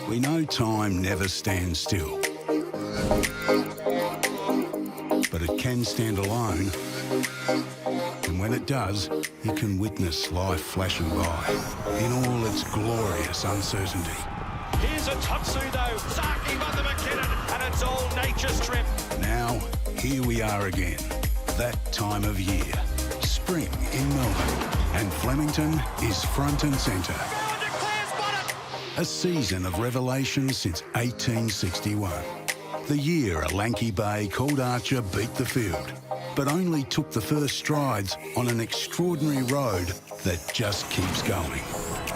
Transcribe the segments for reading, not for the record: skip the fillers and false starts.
We know time never stands still, but it can stand alone. And when it does, you can witness life flashing by in all its glorious uncertainty. Here's a Tatsu though, Saki Mother McKinnon, and it's all nature's trip. Now, here we are again, that time of year, spring in Melbourne, and Flemington is front and centre. A season of revelation since 1861. The year a lanky bay called Archer beat the field, but only took the first strides on an extraordinary road that just keeps going.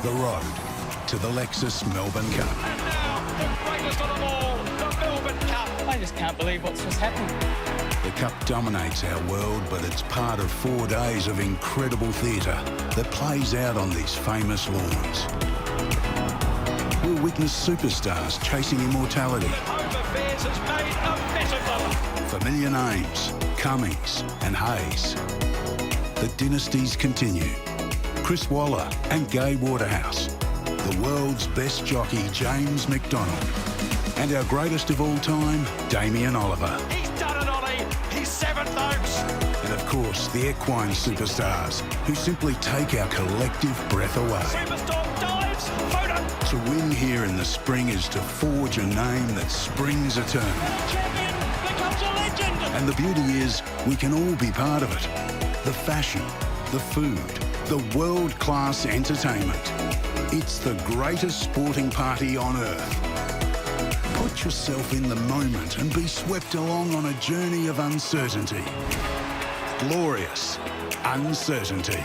The road to the Lexus Melbourne Cup. And now, the greatest of them all, the Melbourne Cup. I just can't believe what's just happened. The Cup dominates our world, but it's part of 4 days of incredible theatre that plays out on these famous lawns. We'll witness superstars chasing immortality. Home Affairs has made a mess of them. Familiar names, Cummings and Hayes. The dynasties continue. Chris Waller and Gay Waterhouse. The world's best jockey, James McDonald. And our greatest of all time, Damien Oliver. He's done it, Ollie. He's 7th Oaks. And of course, the equine superstars who simply take our collective breath away. Superstorm dives, photo. To win here in the spring is to forge a name that springs eternal. Champion becomes a legend. And the beauty is, we can all be part of it. The fashion, the food, the world-class entertainment. It's the greatest sporting party on earth. Put yourself in the moment and be swept along on a journey of uncertainty. Glorious uncertainty.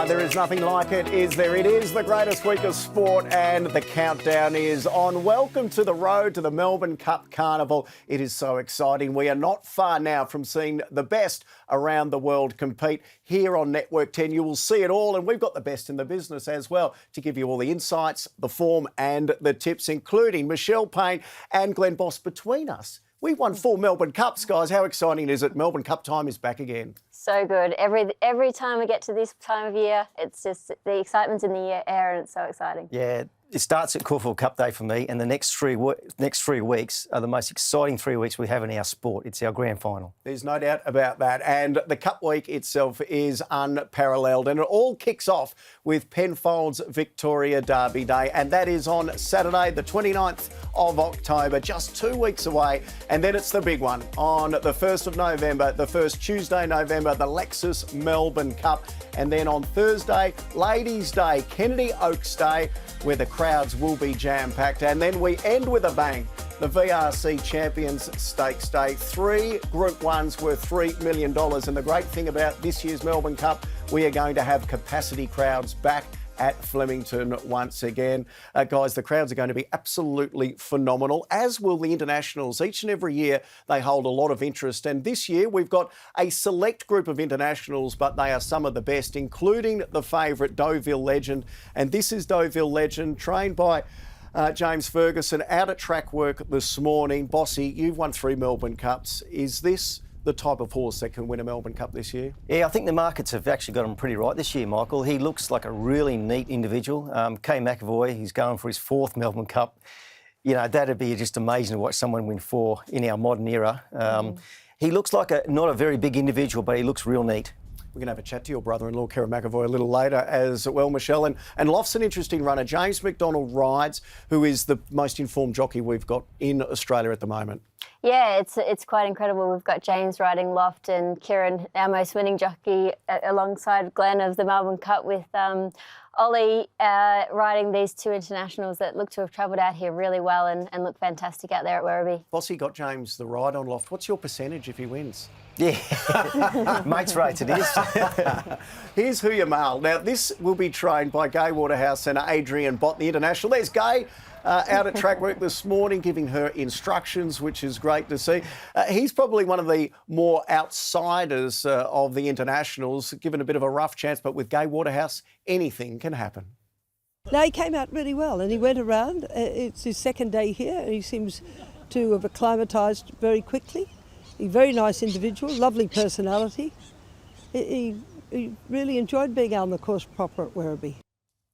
There is nothing like it, is there? It is the greatest week of sport and the countdown is on. Welcome to the road to the Melbourne Cup Carnival. It is so exciting. We are not far now from seeing the best around the world compete. Here on Network 10, you will see it all, and we've got the best in the business as well to give you all the insights, the form and the tips, including Michelle Payne and Glen Boss. Between us, we've won 4 Melbourne Cups, guys. How exciting is it? Melbourne Cup time is back again. So good. Every time we get to this time of year, it's just the excitement's in the air and it's so exciting. Yeah, it starts at Caulfield Cup Day for me, and the next three weeks are the most exciting 3 weeks we have in our sport. It's our grand final. There's no doubt about that. And the Cup Week itself is unparalleled. And it all kicks off with Penfold's Victoria Derby Day. And that is on Saturday, the 29th of October, just 2 weeks away. And then it's the big one on the 1st of November, the first Tuesday, November, the Lexus Melbourne Cup. And then on Thursday, Ladies' Day, Kennedy Oaks Day, where the crowds will be jam-packed. And then we end with a bang. The VRC Champions Stakes Day. 3 Group 1s worth $3 million. And the great thing about this year's Melbourne Cup, we are going to have capacity crowds back at Flemington once again. Guys, the crowds are going to be absolutely phenomenal, as will the internationals. Each and every year, they hold a lot of interest. And this year, we've got a select group of internationals, but they are some of the best, including the favourite, Deauville Legend. And this is Deauville Legend, trained by James Ferguson, out at track work this morning. Bossy, you've won 3 Melbourne Cups. Is this the type of horse that can win a Melbourne Cup this year? Yeah, I think the markets have actually got him pretty right this year, Michael. He looks like a really neat individual. Kay McAvoy, he's going for his 4th Melbourne Cup. You know, that'd be just amazing to watch someone win 4 in our modern era. He looks like not a very big individual, but he looks real neat. We're going to have a chat to your brother-in-law, Kerry McAvoy, a little later as well, Michelle. And Loft's an interesting runner. James McDonald rides, who is the most informed jockey we've got in Australia at the moment. Yeah, it's quite incredible. We've got James riding Loft and Kieran, our most winning jockey, alongside Glen of the Melbourne Cup, with Ollie riding these 2 internationals that look to have travelled out here really well and look fantastic out there at Werribee. Bossy got James the ride on Loft. What's your percentage if he wins? Yeah, mates rates it is. Here's Who You Mail. Now, this will be trained by Gay Waterhouse and Adrian Bott, the international. There's Gay. Out at track work this morning, giving her instructions, which is great to see. He's probably one of the more outsiders of the internationals, given a bit of a rough chance, but with Gay Waterhouse, anything can happen. No, he came out really well and he went around. It's his 2nd day here and he seems to have acclimatised very quickly. He's a very nice individual, lovely personality. He he really enjoyed being on the course proper at Werribee.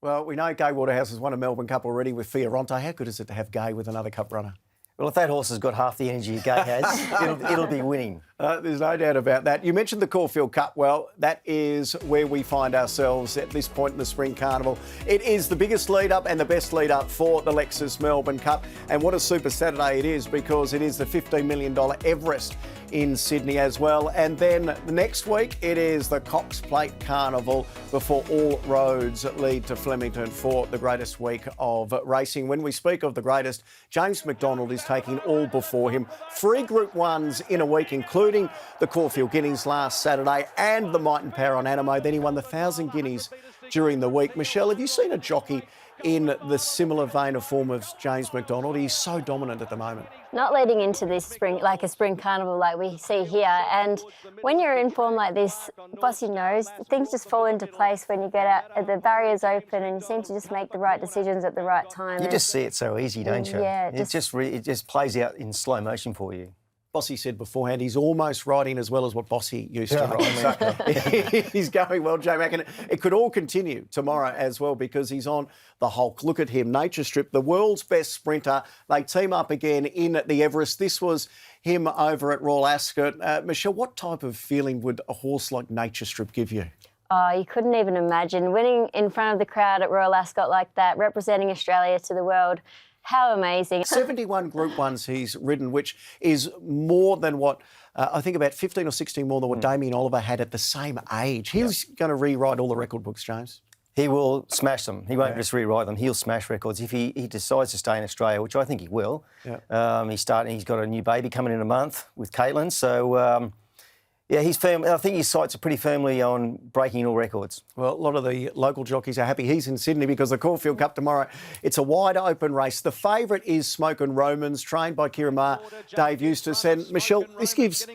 Well, we know Gai Waterhouse has won a Melbourne Cup already with Fioronte. How good is it to have Gai with another Cup runner? Well, if that horse has got half the energy Gay has, it'll be winning. There's no doubt about that. You mentioned the Caulfield Cup. Well, that is where we find ourselves at this point in the Spring Carnival. It is the biggest lead-up and the best lead-up for the Lexus Melbourne Cup. And what a super Saturday it is, because it is the $15 million Everest in Sydney as well. And then the next week, it is the Cox Plate Carnival before all roads lead to Flemington for the greatest week of racing. When we speak of the greatest, James McDonald is taking all before him. 3 Group 1s in a week, including the Caulfield Guineas last Saturday and the Might and Power on Animo. Then he won the 1,000 Guineas during the week. Michelle, have you seen a jockey in the similar vein of form of James McDonald? He's so dominant at the moment. Not leading into this spring, like a spring carnival like we see here. And when you're in form like this, Bossy knows, things just fall into place when you get out, the barriers open, and you seem to just make the right decisions at the right time. You just see it so easy, don't you? Yeah. It just plays out in slow motion for you. Bossy said beforehand he's almost riding as well as what Bossy used to ride. So he's going well, J Mac, and it could all continue tomorrow as well, because he's on the Hulk. Look at him, Nature Strip, the world's best sprinter. They team up again in the Everest. This was him over at Royal Ascot. Michelle, what type of feeling would a horse like Nature Strip give you? Oh, you couldn't even imagine winning in front of the crowd at Royal Ascot like that, representing Australia to the world. How amazing. 71 Group 1s he's ridden, which is more than what, I think about 15 or 16 more than what Damien Oliver had at the same age. He's going to rewrite all the record books, James. He will smash them. He won't just rewrite them. He'll smash records if he decides to stay in Australia, which I think he will. Yeah. He's got a new baby coming in a month with Caitlin, so yeah, he's firm. I think his sights are pretty firmly on breaking all records. Well, a lot of the local jockeys are happy he's in Sydney, because the Caulfield Cup tomorrow, it's a wide open race. The favourite is Smokin' Romans, trained by Kieran Maher, Dave Eustace. And Michelle, this gives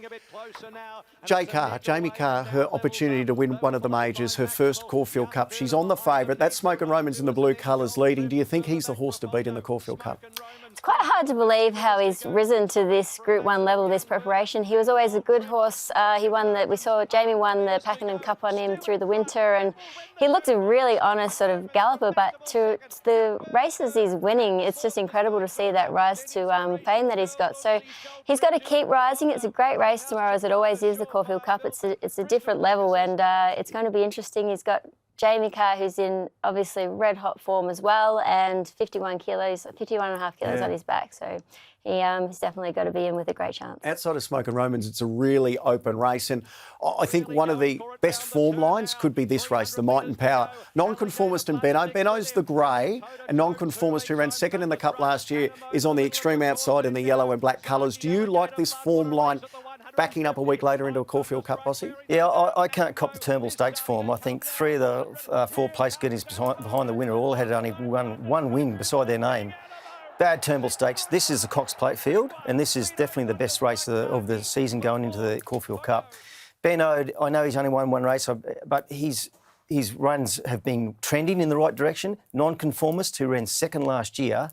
Jamie Carr, her opportunity to win one of the majors, her first Caulfield Cup. She's on the favourite. That's Smokin' Romans in the blue colours leading. Do you think he's the horse to beat in the Caulfield Cup? It's quite hard to believe how he's risen to this Group 1 level, this preparation. He was always a good horse. We saw Jamie won the Pakenham Cup on him through the winter, and he looked a really honest sort of galloper, but to the races he's winning, it's just incredible to see that rise to fame that he's got. So he's got to keep rising. It's a great race tomorrow, as it always is, the Caulfield Cup. It's a different level, and it's going to be interesting. He's got Jamie Carr, who's in obviously red hot form as well, and 51 and a half kilos on his back. So he's definitely got to be in with a great chance. Outside of Smokin' Romans, it's a really open race, and I think one of the best form lines could be this race, the Might and Power. Nonconformist and Benno. Benno's the grey, and Nonconformist, who ran second in the Cup last year, is on the extreme outside in the yellow and black colours. Do you like this form line backing up a week later into a Caulfield Cup, Bossy? Yeah, I can't cop the Turnbull Stakes form. I think 3 of the 4 place guineas behind the winner all had only one win beside their name. Bad Turnbull Stakes. This is the Cox Plate field, and this is definitely the best race of the season going into the Caulfield Cup. Benno, I know he's only won one race, but his runs have been trending in the right direction. Nonconformist, who ran second last year,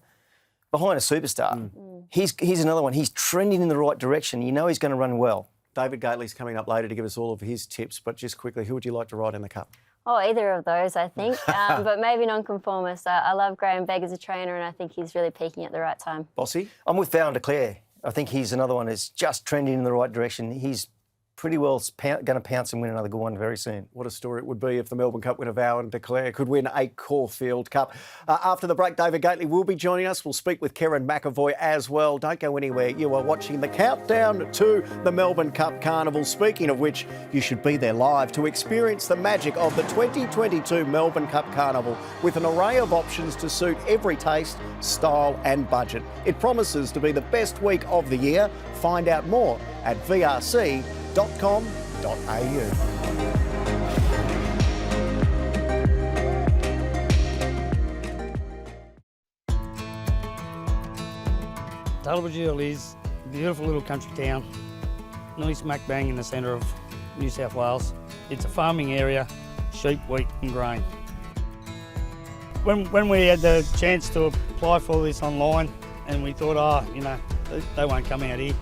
behind a superstar. He's another one. He's trending in the right direction. You know he's going to run well. David Gately's coming up later to give us all of his tips, but just quickly, who would you like to ride in the Cup? Oh, either of those, I think, but maybe Nonconformist. I love Graham Begg as a trainer, and I think he's really peaking at the right time. Bossy? I'm with Vow and Declare. I think he's another one that's just trending in the right direction. He's pretty well going to pounce and win another good one very soon. What a story it would be if the Melbourne Cup winner Vow and Declare could win a Caulfield Cup. After the break, David Gately will be joining us. We'll speak with Karen McAvoy as well. Don't go anywhere. You are watching the countdown to the Melbourne Cup Carnival. Speaking of which, you should be there live to experience the magic of the 2022 Melbourne Cup Carnival with an array of options to suit every taste, style and budget. It promises to be the best week of the year. Find out more at vrc.com.au. Talbot is a beautiful little country town, nearly smack bang in the centre of New South Wales. It's a farming area, sheep, wheat and grain. When we had the chance to apply for this online, and we thought, they won't come out here.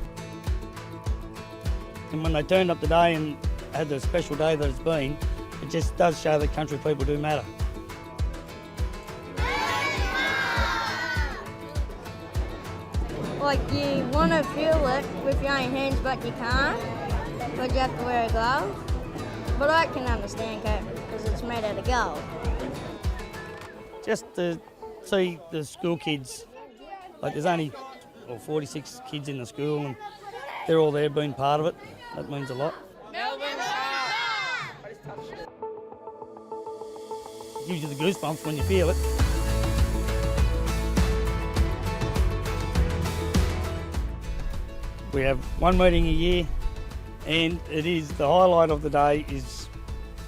And when they turned up today and had the special day that it's been, it just does show that country people do matter. Like, you want to feel it with your own hands, but you can't, because you have to wear a glove. But I can understand it, because it's made out of gold. Just to see the school kids, like there's only 46 kids in the school and they're all there being part of it. That means a lot. It gives you the goosebumps when you feel it. We have one meeting a year, and it is the highlight of the day is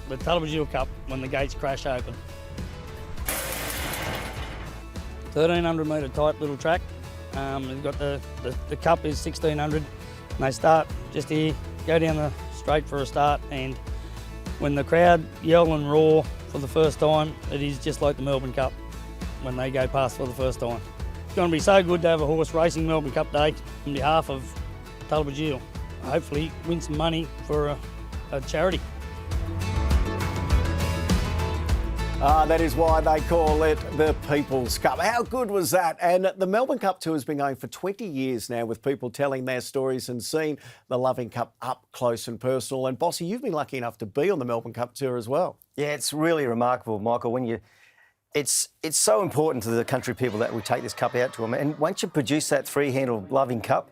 the Tullabajil Cup when the gates crash open. 1,300 metre tight little track. We've got the cup is 1,600, and they start just here, go down the straight for a start, and when the crowd yell and roar for the first time, it is just like the Melbourne Cup when they go past for the first time. It's going to be so good to have a horse racing Melbourne Cup Day on behalf of Tullabajil. Hopefully win some money for a charity. That is why they call it the People's Cup. How good was that? And the Melbourne Cup Tour has been going for 20 years now, with people telling their stories and seeing the Loving Cup up close and personal. And Bossy, you've been lucky enough to be on the Melbourne Cup Tour as well. Yeah, it's really remarkable, Michael. It's so important to the country people that we take this cup out to them. And once you produce that three-handled Loving Cup,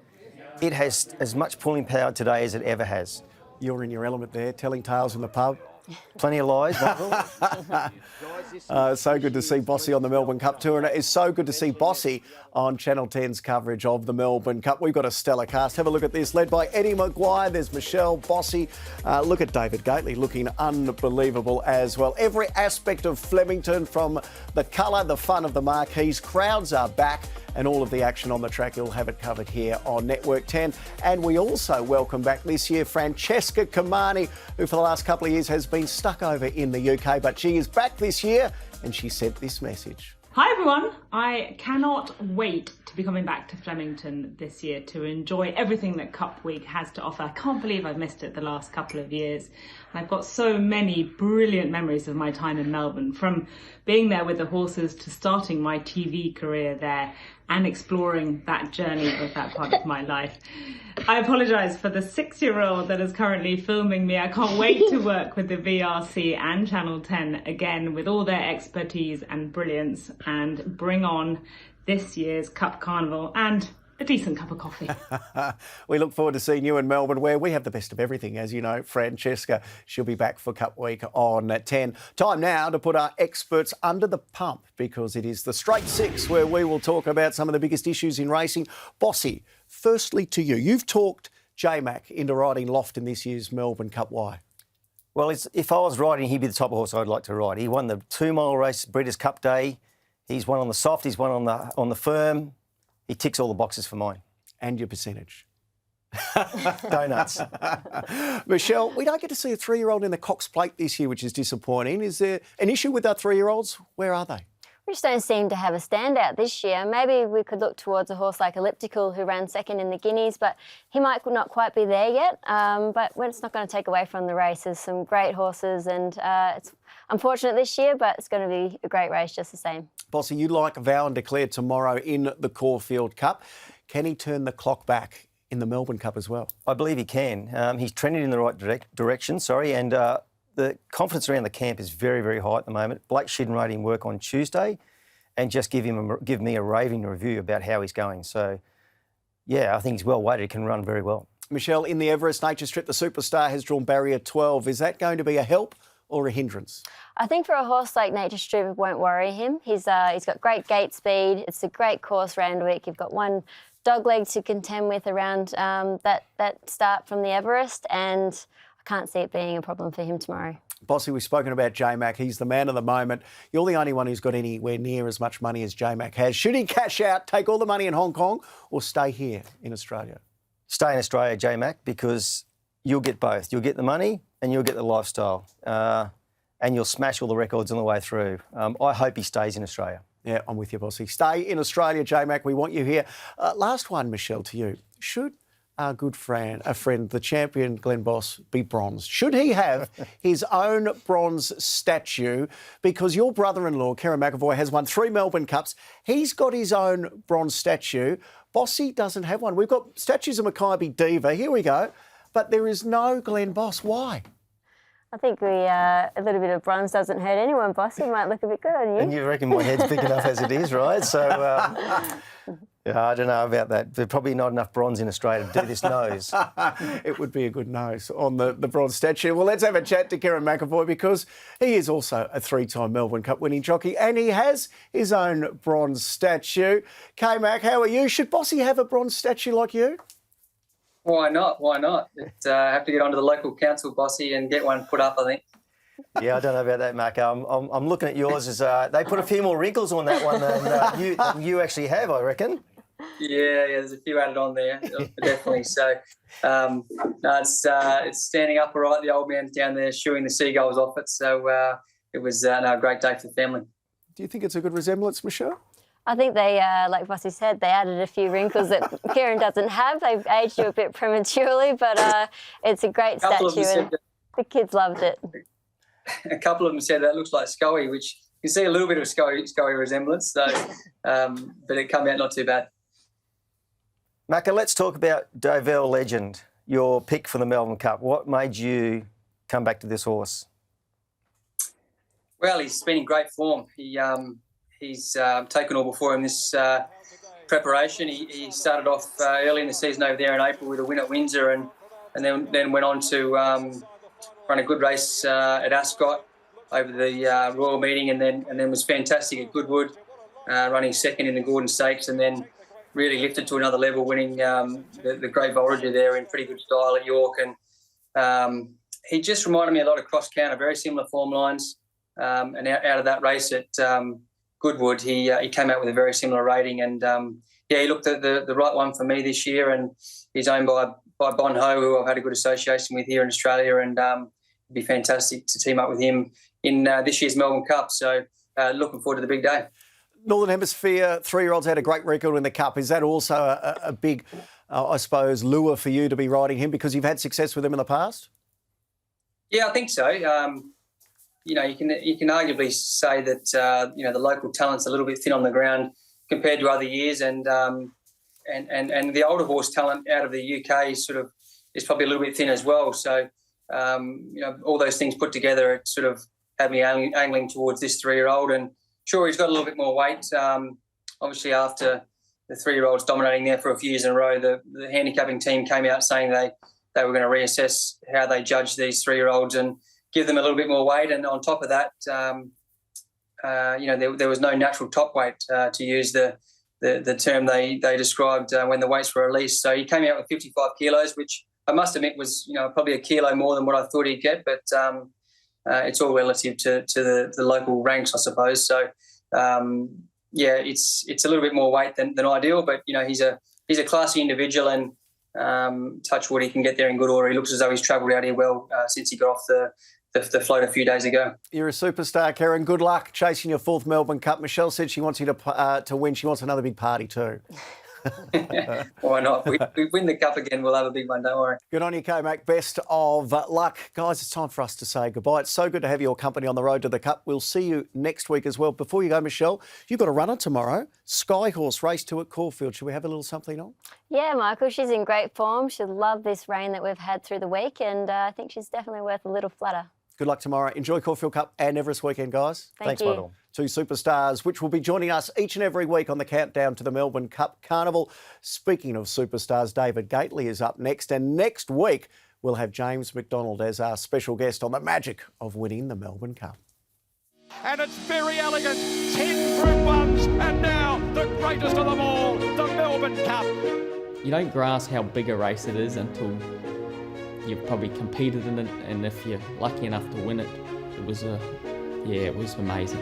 it has as much pulling power today as it ever has. You're in your element there, telling tales in the pub. Plenty of lies, Michael. So good to see Bossy on the Melbourne Cup Tour, and it is so good to see Bossy on Channel 10's coverage of the Melbourne Cup. We've got a stellar cast. Have a look at this, led by Eddie Maguire. There's Michelle, Bossy. Look at David Gately, looking unbelievable as well. Every aspect of Flemington, from the colour, the fun of the marquees, crowds are back, and all of the action on the track, you'll have it covered here on Network 10. And we also welcome back this year Francesca Comani, who for the last couple of years has been stuck over in the UK, but she is back this year, and she sent this message. Hi everyone, I cannot wait to be coming back to Flemington this year to enjoy everything that Cup Week has to offer. I can't believe I've missed it the last couple of years. I've got so many brilliant memories of my time in Melbourne, from being there with the horses to starting my TV career there and exploring that journey of that part of my life. I apologise for the 6-year-old that is currently filming me. I can't wait to work with the VRC and Channel 10 again with all their expertise and brilliance, and bring on this year's Cup Carnival and a decent cup of coffee. We look forward to seeing you in Melbourne, where we have the best of everything. As you know, Francesca, she'll be back for Cup Week on 10. Time now to put our experts under the pump, because it is the Straight Six, where we will talk about some of the biggest issues in racing. Bossy, firstly to you. You've talked J-Mac into riding Loft in this year's Melbourne Cup. Why? Well, if I was riding, he'd be the type of horse I'd like to ride. He won the 2-mile race, Breeders' Cup Day. He's won on the soft, he's won on the firm. He ticks all the boxes for mine. And your percentage? Donuts. Michelle, we don't get to see a 3-year-old in the Cox Plate this year, which is disappointing. Is there an issue with our 3-year-olds? Where are they? We just don't seem to have a standout this year. Maybe we could look towards a horse like Elliptical, who ran second in the Guineas, but he might not quite be there yet. But it's not going to take away from the race. There's some great horses, and it's unfortunate this year, but it's going to be a great race just the same. Bossy, you like Vow and Declare tomorrow in the Caulfield Cup. Can he turn the clock back in the Melbourne Cup as well? I believe he can. He's trending in the right direction, and the confidence around the camp is very, very high at the moment. Blake Shidden rating work on Tuesday, and just give me a raving review about how he's going. So, yeah, I think he's well weighted. He can run very well. Michelle, in the Everest Nature Strip, the Superstar has drawn barrier 12. Is that going to be a help or a hindrance? I think for a horse like Nature Strip, it won't worry him. He's got great gate speed. It's a great course round week. You've got one dog leg to contend with around that start from the Everest, and I can't see it being a problem for him tomorrow. Bossy, we've spoken about J-Mac. He's the man of the moment. You're the only one who's got anywhere near as much money as J-Mac has. Should he cash out, take all the money in Hong Kong, or stay here in Australia? Stay in Australia, J-Mac, because you'll get both. You'll get the money and you'll get the lifestyle. And you'll smash all the records on the way through. I hope he stays in Australia. Yeah, I'm with you, Bossy. Stay in Australia, J-Mac. We want you here. Last one, Michelle, to you. Should our good friend, the champion Glen Boss, be bronzed? Should he have his own bronze statue? Because your brother-in-law, Kieran McAvoy, has won 3 Melbourne Cups. He's got his own bronze statue. Bossy doesn't have one. We've got statues of Makybe Diva. Here we go. But there is no Glen Boss. Why? I think a little bit of bronze doesn't hurt anyone, Bossy. It might look a bit good on you. And you reckon my head's big enough as it is, right? So, yeah, I don't know about that. There's probably not enough bronze in Australia to do this nose. It would be a good nose on the bronze statue. Well, let's have a chat to Kieran McAvoy because he is also a 3-time Melbourne Cup winning jockey and he has his own bronze statue. K-Mac, how are you? Should Bossy have a bronze statue like you? Why not? Why not? Have to get onto the local council, Bossy, and get one put up, I think. Yeah, I don't know about that, Mac. I'm looking at yours as they put a few more wrinkles on that one than you actually have, I reckon. Yeah, there's a few added on there, definitely. So, no, it's standing up all right. The old man's down there shooing the seagulls off it. So it was a great day for the family. Do you think it's a good resemblance, Michelle? I think they, like Bossy said, they added a few wrinkles that Kieran doesn't have. They've aged you a bit prematurely, but it's a great statue and the kids loved it. A couple of them said that looks like Scully, which you can see a little bit of Scully resemblance, so, but it came out not too bad. Macca, let's talk about Deauville Legend, your pick for the Melbourne Cup. What made you come back to this horse? Well, he's been in great form. He's taken all before him this preparation. He started off early in the season over there in April with a win at Windsor and then went on to run a good race at Ascot over the Royal Meeting and then was fantastic at Goodwood, running second in the Gordon Stakes and then really lifted to another level, winning the Great Voyager there in pretty good style at York. And he just reminded me a lot of Cross Counter, very similar form lines. And out of that race at Goodwood, he came out with a very similar rating, and he looked at the right one for me this year. And he's owned by Bon Ho, who I've had a good association with here in Australia, and it'd be fantastic to team up with him in this year's Melbourne Cup. So looking forward to the big day. Northern Hemisphere 3-year-olds had a great record in the Cup. Is that also a big, I suppose, lure for you to be riding him because you've had success with him in the past? Yeah, I think so. You can arguably say that the local talent's a little bit thin on the ground compared to other years, and the older horse talent out of the UK is probably a little bit thin as well. So all those things put together, it sort of had me angling towards this 3-year-old. And sure, he's got a little bit more weight. Obviously, after the 3-year-olds dominating there for a few years in a row, the handicapping team came out saying they were going to reassess how they judge these 3-year-olds and give them a little bit more weight. And on top of that, there was no natural top weight, to use the term they described when the weights were released. So he came out with 55 kilos, which I must admit was probably a kilo more than what I thought he'd get. But it's all relative to the local ranks, I suppose. So it's a little bit more weight than ideal. But he's a classy individual, and touch wood, he can get there in good order. He looks as though he's travelled out here well since he got off the float a few days ago. You're a superstar, Kieran. Good luck chasing your 4th Melbourne Cup. Michelle said she wants you to win. She wants another big party too. Why not? We win the Cup again, we'll have a big one, don't worry. Good on you, K-Mac. Best of luck. Guys, it's time for us to say goodbye. It's so good to have your company on the road to the Cup. We'll see you next week as well. Before you go, Michelle, you've got a runner tomorrow. Skyhorse, race 2 at Caulfield. Should we have a little something on? Yeah, Michael, she's in great form. She'll love this rain that we've had through the week, and I think she's definitely worth a little flutter. Good luck tomorrow. Enjoy Caulfield Cup and Everest weekend, guys. Thanks, Michael. 2 superstars, which will be joining us each and every week on the countdown to the Melbourne Cup Carnival. Speaking of superstars, David Gately is up next. And next week, we'll have James McDonald as our special guest on the magic of winning the Melbourne Cup. And it's very elegant. 10 Group 1s. And now, the greatest of them all, the Melbourne Cup. You don't grasp how big a race it is until you've probably competed in it, and if you're lucky enough to win it, it was amazing.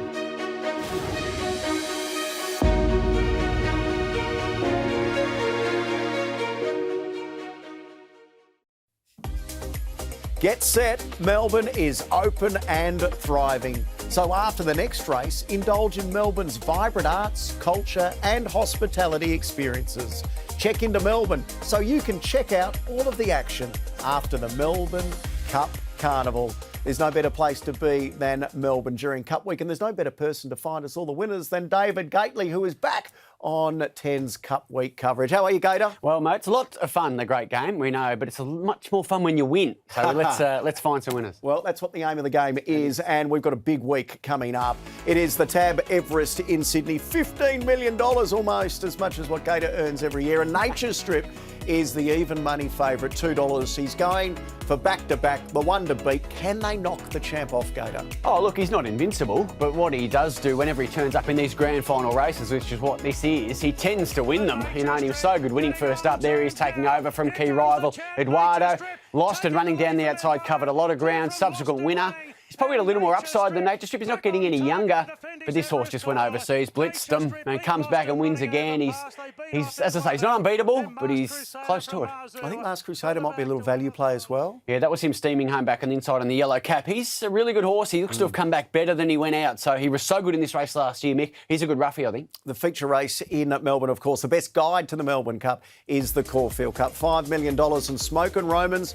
Get set, Melbourne is open and thriving. So after the next race, indulge in Melbourne's vibrant arts, culture and hospitality experiences. Check into Melbourne so you can check out all of the action after the Melbourne Cup Carnival. There's no better place to be than Melbourne during Cup Week, and there's no better person to find us all the winners than David Gately, who is back on 10's Cup Week coverage. How are you, Gator? Well, mate, it's a lot of fun, the great game, we know, but it's much more fun when you win. So let's find some winners. Well, that's what the aim of the game is, and we've got a big week coming up. It is the Tab Everest in Sydney, $15 million, almost as much as what Gator earns every year. A nature strip is the even money favourite, $2. He's going for back-to-back, the one to beat. Can they knock the champ off, Gator? Oh, look, he's not invincible, but what he does do whenever he turns up in these grand final races, which is what this is, he tends to win them. You know, and he was so good winning first up. There he's taking over from key rival Eduardo. Lost and running down the outside, covered a lot of ground. Subsequent winner. He's probably got a little more upside than Nature Strip. He's not getting any younger, but this horse just went overseas, blitzed him, and comes back and wins again. He's as I say, he's not unbeatable, but he's close to it. I think Last Crusader might be a little value play as well. Yeah, that was him steaming home back on the inside on the yellow cap. He's a really good horse. He looks to have come back better than he went out. So he was so good in this race last year, Mick. He's a good roughie, I think. The feature race in Melbourne, of course, the best guide to the Melbourne Cup is the Caulfield Cup. $5 million and Smoke and Romans.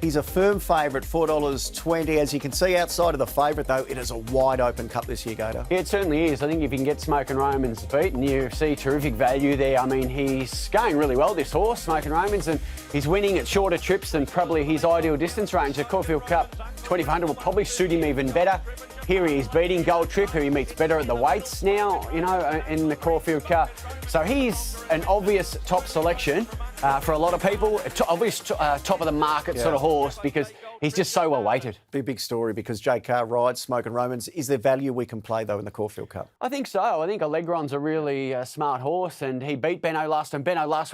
He's a firm favourite, $4.20. As you can see outside of the favourite, though, it is a wide open cup this year, Gator. Yeah, it certainly is. I think if you can get Smoke and Romans beaten, you see terrific value there. I mean, he's going really well, this horse, Smoke and Romans, and he's winning at shorter trips than probably his ideal distance range. The Caulfield Cup 2400 will probably suit him even better. Here he is beating Gold Trip, who he meets better at the weights now, you know, in the Caulfield Cup. So he's an obvious top selection for a lot of people. Obvious top of the market sort of horse because he's just so well weighted. Be a big story because JK rides Smoke and Romans. Is there value we can play, though, in the Caulfield Cup? I think so. I think Allegron's a really smart horse and he beat Benno last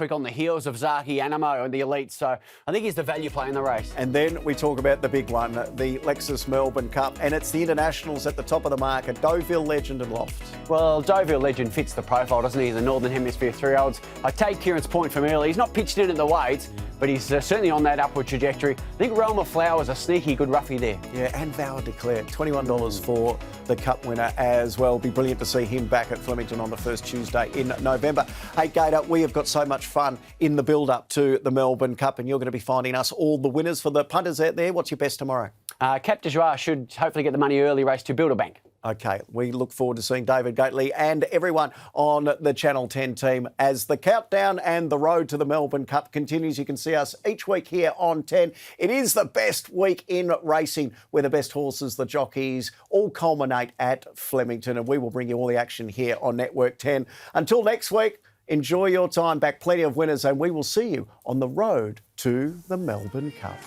week on the heels of Zaki Animo and the Elite. So I think he's the value play in the race. And then we talk about the big one, the Lexus Melbourne Cup, and it's the internationals at the top of the market, Deauville Legend and Loft. Well, Deauville Legend fits the profile, doesn't he? The Northern Hemisphere 3-year-olds. I take Kieran's point from earlier. He's not pitched in at the weights, but he's certainly on that upward trajectory. I think Realm of Flowers a sneaky good roughie there. Yeah, and Vower Declared, $21 for the Cup winner as well. Be brilliant to see him back at Flemington on the first Tuesday in November. Hey, Gator, we have got so much fun in the build-up to the Melbourne Cup, and you're going to be finding us all the winners. For the punters out there, what's your best tomorrow? Cap de Joie should hopefully get the money early race to build a bank. OK, we look forward to seeing David Gately and everyone on the Channel 10 team as the countdown and the road to the Melbourne Cup continues. You can see us each week here on 10. It is the best week in racing where the best horses, the jockeys, all culminate at Flemington, and we will bring you all the action here on Network 10. Until next week, enjoy your time back. Plenty of winners, and we will see you on the road to the Melbourne Cup.